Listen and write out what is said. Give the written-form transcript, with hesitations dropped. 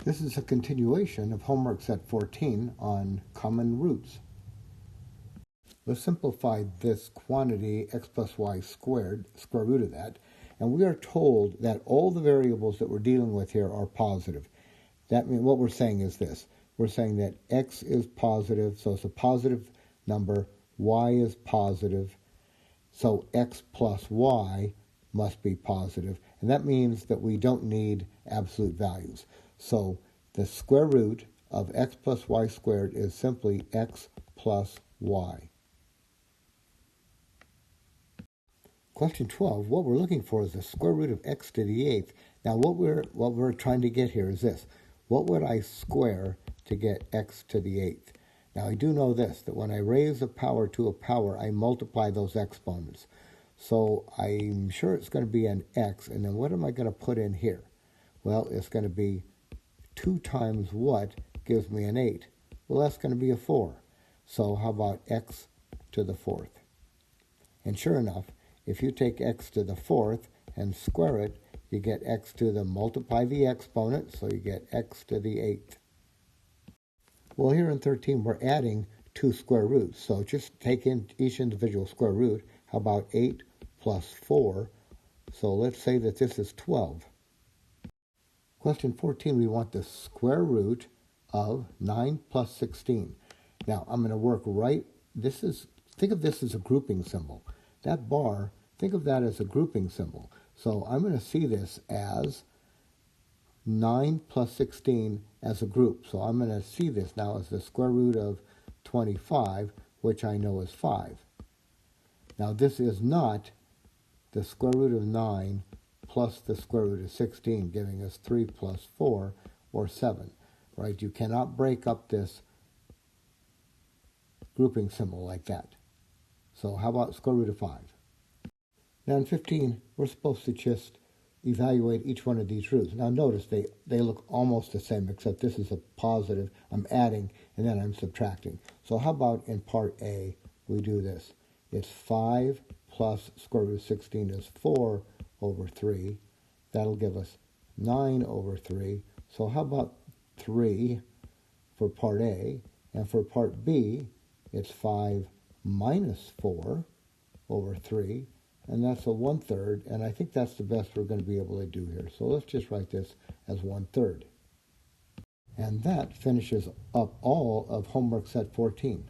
This is a continuation of homework set 14 on common roots. Let's simplify this quantity x plus y squared, square root of that, and we are told that all the variables that we're dealing with here are positive. That means what we're saying is this. We're saying that x is positive, so it's a positive number, y is positive, so x plus y must be positive, and that means that we don't need absolute values. So the square root of x plus y squared is simply x plus y. Question 12, what we're looking for is the square root of x to the 8th. Now what we're trying to get here is this. What would I square to get x to the 8th? Now I do know this, that when I raise a power to a power, I multiply those exponents. So I'm sure it's going to be an x, and then what am I going to put in here? Well, it's going to be 2 times what gives me an 8? Well, that's going to be a 4. So how about x to the 4th? And sure enough, if you take x to the 4th and square it, you get x to the multiply the exponent, so you get x to the 8th. Well, here in 13, we're adding 2 square roots. So just take in each individual square root. How about 8 plus 4? So let's say that this is 12. Question 14, we want the square root of 9 plus 16. Now, I'm going to work think of this as a grouping symbol. That bar, think of that as a grouping symbol. So I'm going to see this as 9 plus 16 as a group. So I'm going to see this now as the square root of 25, which I know is 5. Now this is not the square root of 9 plus the square root of 16, giving us 3 plus 4, or 7. Right? You cannot break up this grouping symbol like that. So how about square root of 5? Now in 15, we're supposed to just evaluate each one of these roots. Now notice they look almost the same, except this is a positive. I'm adding, and then I'm subtracting. So how about in part A, we do this. It's 5 plus square root of 16 is 4 over 3. That'll give us 9 over 3. So how about 3 for part A? And for part B, it's 5 minus 4 over 3. And that's a 1/3, and I think that's the best we're going to be able to do here. So let's just write this as 1/3. And that finishes up all of homework set 14.